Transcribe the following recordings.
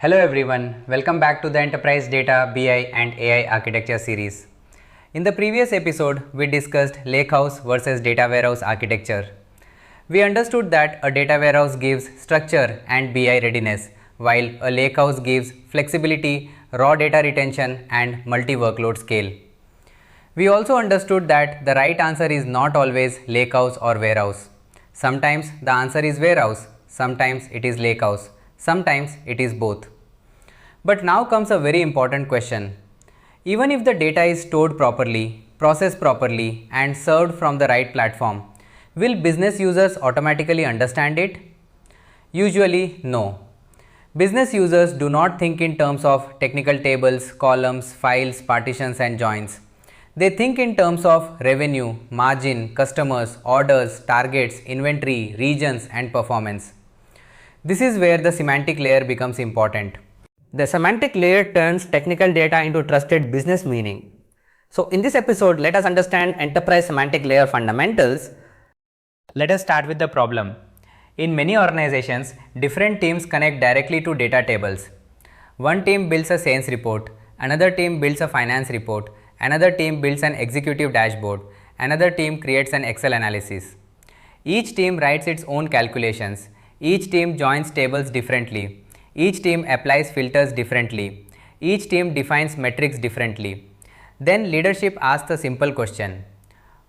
Hello everyone, welcome back to the Enterprise Data, BI and AI Architecture series. In the previous episode, we discussed lakehouse versus data warehouse architecture. We understood that a data warehouse gives structure and BI readiness, while a lakehouse gives flexibility, raw data retention and multi-workload scale. We also understood that the right answer is not always lakehouse or warehouse. Sometimes the answer is warehouse, sometimes it is lakehouse, sometimes it is both. But now comes a very important question. Even if the data is stored properly, processed properly and served from the right platform, will business users automatically understand it? Usually no. Business users do not think in terms of technical tables, columns, files, partitions and joins. They think in terms of revenue, margin, customers, orders, targets, inventory, regions and performance. This is where the semantic layer becomes important. The semantic layer turns technical data into trusted business meaning. So in this episode, let us understand enterprise semantic layer fundamentals. Let us start with the problem. In many organizations, different teams connect directly to data tables. One team builds a sales report, another team builds a finance report, another team builds an executive dashboard, another team creates an Excel analysis. Each team writes its own calculations. Each team joins tables differently. Each team applies filters differently. Each team defines metrics differently. Then leadership asks a simple question.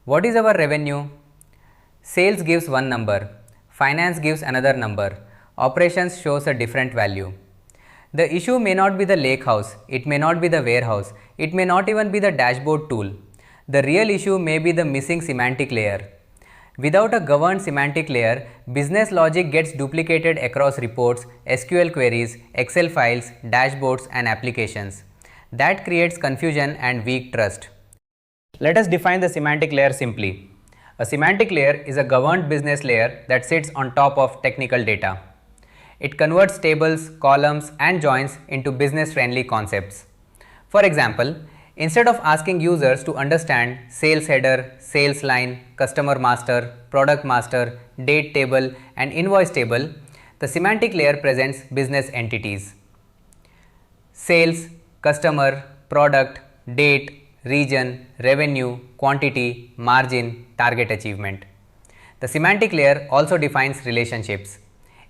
What is our revenue? Sales gives one number. Finance gives another number. Operations shows a different value. The issue may not be the lakehouse. It may not be the warehouse. It may not even be the dashboard tool. The real issue may be the missing semantic layer. Without a governed semantic layer, business logic gets duplicated across reports, SQL queries, Excel files, dashboards and applications. That creates confusion and weak trust. Let us define the semantic layer simply. A semantic layer is a governed business layer that sits on top of technical data. It converts tables, columns and joins into business-friendly concepts. For example, instead of asking users to understand sales header, sales line, customer master, product master, date table and invoice table, the semantic layer presents business entities. Sales, customer, product, date, region, revenue, quantity, margin, target achievement. The semantic layer also defines relationships.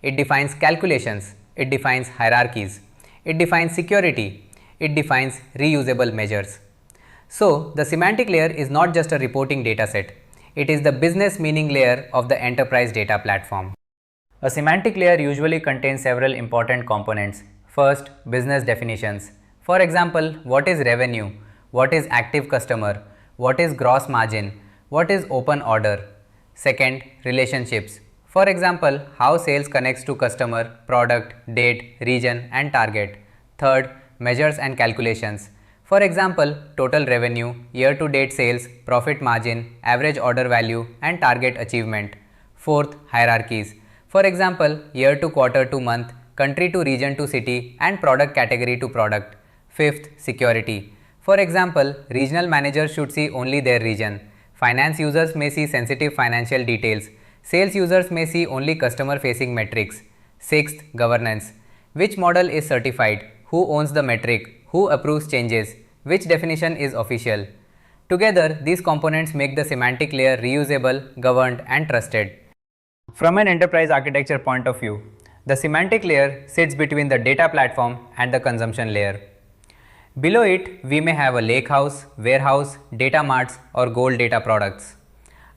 It defines calculations. It defines hierarchies. It defines security. It defines reusable measures. So, the semantic layer is not just a reporting dataset. It is the business meaning layer of the enterprise data platform. A semantic layer usually contains several important components. First, business definitions. For example, what is revenue? What is active customer? What is gross margin? What is open order? Second, relationships. For example, how sales connects to customer, product, date, region and target. Third, measures and calculations. For example, total revenue, year-to-date sales, profit margin, average order value and target achievement. Fourth, hierarchies. For example, year to quarter to month, country to region to city and product category to product. Fifth, security. For example, regional managers should see only their region. Finance users may see sensitive financial details. Sales users may see only customer-facing metrics. Sixth, governance. Which model is certified? Who owns the metric? Who approves changes? Which definition is official? Together, these components make the semantic layer reusable, governed and trusted. From an enterprise architecture point of view, the semantic layer sits between the data platform and the consumption layer. Below it, we may have a lakehouse, warehouse, data marts or gold data products.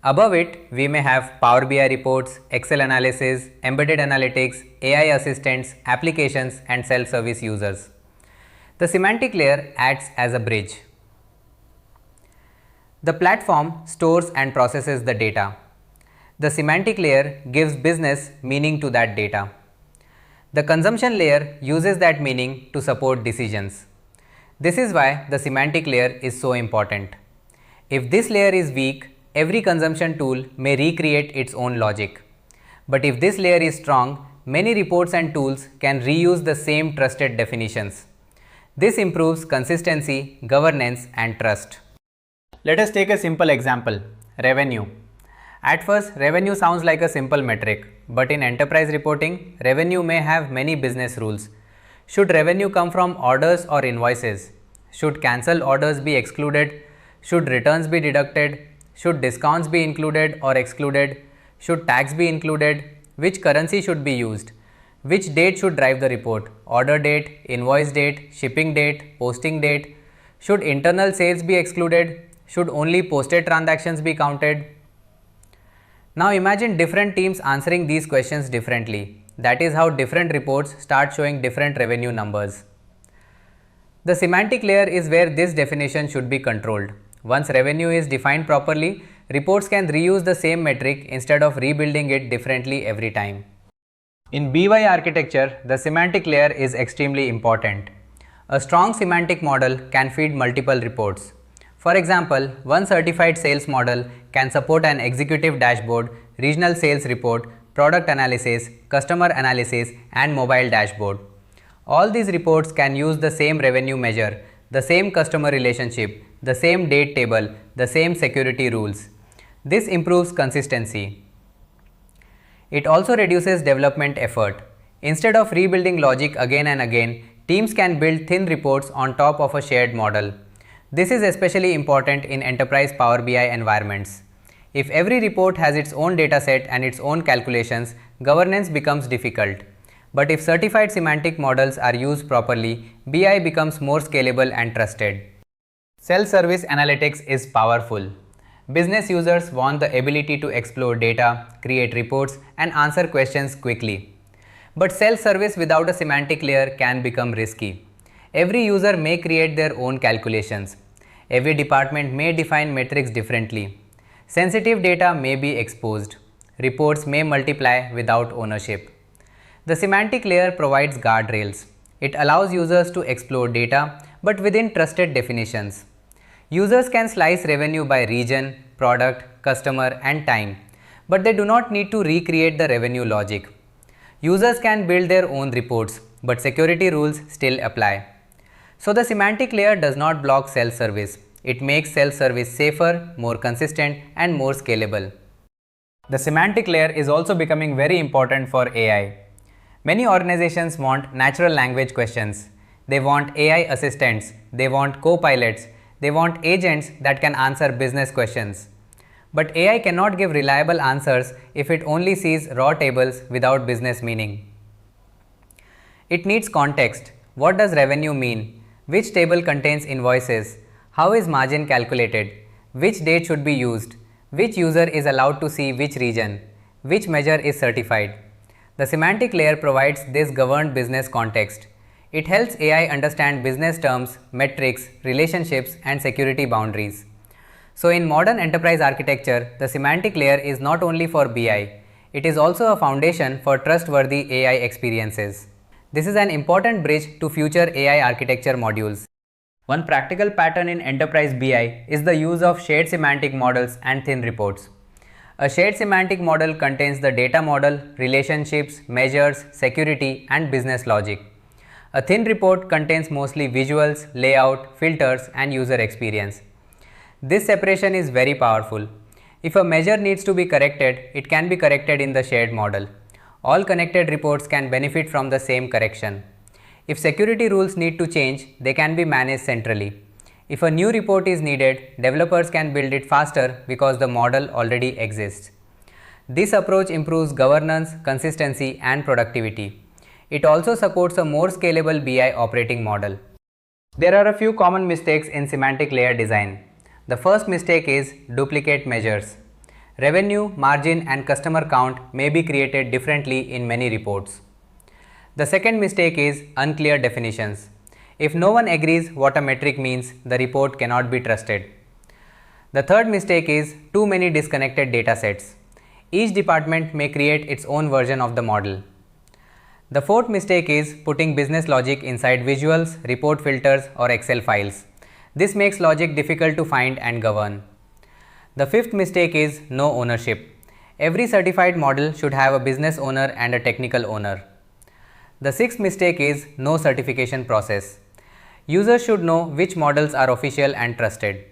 Above it, we may have Power BI reports, Excel analysis, embedded analytics, AI assistants, applications and self-service users. The semantic layer acts as a bridge. The platform stores and processes the data. The semantic layer gives business meaning to that data. The consumption layer uses that meaning to support decisions. This is why the semantic layer is so important. If this layer is weak, every consumption tool may recreate its own logic. But if this layer is strong, many reports and tools can reuse the same trusted definitions. This improves consistency, governance and trust. Let us take a simple example, revenue. At first, revenue sounds like a simple metric, but in enterprise reporting, revenue may have many business rules. Should revenue come from orders or invoices? Should cancelled orders be excluded? Should returns be deducted? Should discounts be included or excluded? Should tax be included? Which currency should be used? Which date should drive the report? Order date, invoice date, shipping date, posting date? Should internal sales be excluded? Should only posted transactions be counted? Now imagine different teams answering these questions differently. That is how different reports start showing different revenue numbers. The semantic layer is where this definition should be controlled. Once revenue is defined properly, reports can reuse the same metric instead of rebuilding it differently every time. In BY architecture, the semantic layer is extremely important. A strong semantic model can feed multiple reports. For example, one certified sales model can support an executive dashboard, regional sales report, product analysis, customer analysis, and mobile dashboard. All these reports can use the same revenue measure, the same customer relationship, the same date table, the same security rules. This improves consistency. It also reduces development effort. Instead of rebuilding logic again and again, teams can build thin reports on top of a shared model. This is especially important in enterprise Power BI environments. If every report has its own dataset and its own calculations, governance becomes difficult. But if certified semantic models are used properly, BI becomes more scalable and trusted. Self-service analytics is powerful. Business users want the ability to explore data, create reports, and answer questions quickly. But self-service without a semantic layer can become risky. Every user may create their own calculations. Every department may define metrics differently. Sensitive data may be exposed. Reports may multiply without ownership. The semantic layer provides guardrails. It allows users to explore data, but within trusted definitions. Users can slice revenue by region, product, customer, and time, but they do not need to recreate the revenue logic. Users can build their own reports, but security rules still apply. So the semantic layer does not block self-service. It makes self-service safer, more consistent, and more scalable. The semantic layer is also becoming very important for AI. Many organizations want natural language questions. They want AI assistants. They want co-pilots. They want agents that can answer business questions. But AI cannot give reliable answers if it only sees raw tables without business meaning. It needs context. What does revenue mean? Which table contains invoices? How is margin calculated? Which date should be used? Which user is allowed to see which region? Which measure is certified? The semantic layer provides this governed business context. It helps AI understand business terms, metrics, relationships, and security boundaries. So in modern enterprise architecture, the semantic layer is not only for BI, it is also a foundation for trustworthy AI experiences. This is an important bridge to future AI architecture modules. One practical pattern in enterprise BI is the use of shared semantic models and thin reports. A shared semantic model contains the data model, relationships, measures, security, and business logic. A thin report contains mostly visuals, layout, filters, and user experience. This separation is very powerful. If a measure needs to be corrected, it can be corrected in the shared model. All connected reports can benefit from the same correction. If security rules need to change, they can be managed centrally. If a new report is needed, developers can build it faster because the model already exists. This approach improves governance, consistency, and productivity. It also supports a more scalable BI operating model. There are a few common mistakes in semantic layer design. The first mistake is duplicate measures. Revenue, margin, and customer count may be created differently in many reports. The second mistake is unclear definitions. If no one agrees what a metric means, the report cannot be trusted. The third mistake is too many disconnected datasets. Each department may create its own version of the model. The fourth mistake is putting business logic inside visuals, report filters, or Excel files. This makes logic difficult to find and govern. The fifth mistake is no ownership. Every certified model should have a business owner and a technical owner. The sixth mistake is no certification process. Users should know which models are official and trusted.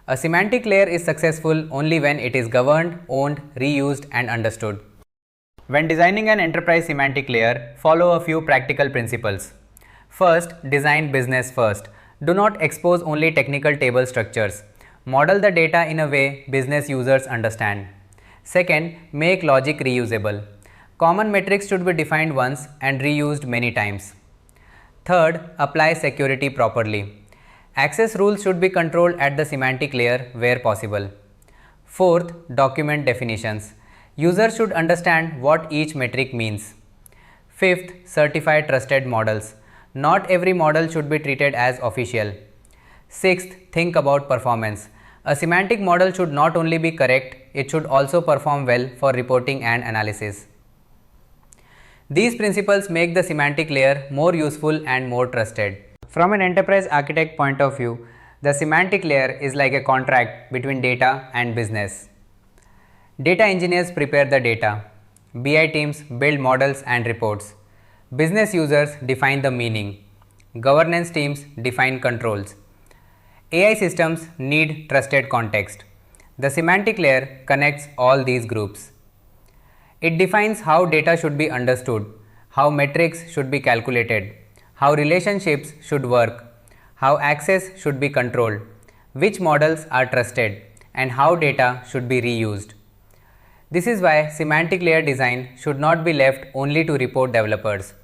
A semantic layer is successful only when it is governed, owned, reused, and understood. When designing an enterprise semantic layer, follow a few practical principles. First, design business first. Do not expose only technical table structures. Model the data in a way business users understand. Second, make logic reusable. Common metrics should be defined once and reused many times. Third, apply security properly. Access rules should be controlled at the semantic layer where possible. Fourth, document definitions. Users should understand what each metric means. Fifth, certify trusted models. Not every model should be treated as official. Sixth, think about performance. A semantic model should not only be correct, it should also perform well for reporting and analysis. These principles make the semantic layer more useful and more trusted. From an enterprise architect point of view, the semantic layer is like a contract between data and business. Data engineers prepare the data. BI teams build models and reports. Business users define the meaning. Governance teams define controls. AI systems need trusted context. The semantic layer connects all these groups. It defines how data should be understood, how metrics should be calculated, how relationships should work, how access should be controlled, which models are trusted, and how data should be reused. This is why semantic layer design should not be left only to report developers.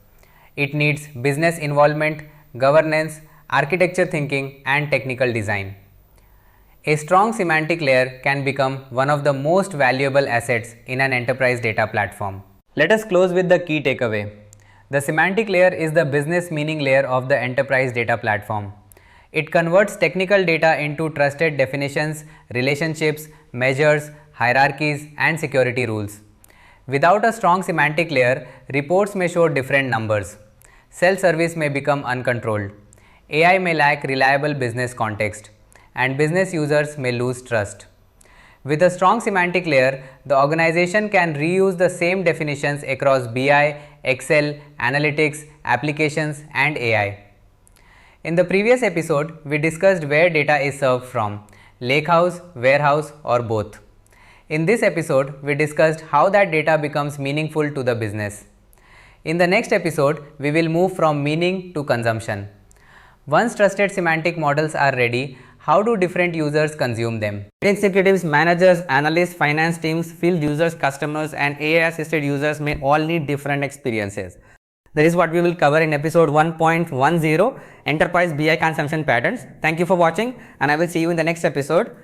It needs business involvement, governance, architecture thinking, and technical design. A strong semantic layer can become one of the most valuable assets in an enterprise data platform. Let us close with the key takeaway. The semantic layer is the business meaning layer of the enterprise data platform. It converts technical data into trusted definitions, relationships, measures, hierarchies, and security rules. Without a strong semantic layer, reports may show different numbers. Self-service may become uncontrolled. AI may lack reliable business context, and business users may lose trust. With a strong semantic layer, the organization can reuse the same definitions across BI, Excel, analytics, applications, and AI. In the previous episode, we discussed where data is served from, lakehouse, warehouse, or both. In this episode, we discussed how that data becomes meaningful to the business. In the next episode, we will move from meaning to consumption. Once trusted semantic models are ready, how do different users consume them? Executives, managers, analysts, finance teams, field users, customers, and AI-assisted users may all need different experiences. That is what we will cover in episode 1.10, Enterprise BI Consumption Patterns. Thank you for watching, and I will see you in the next episode.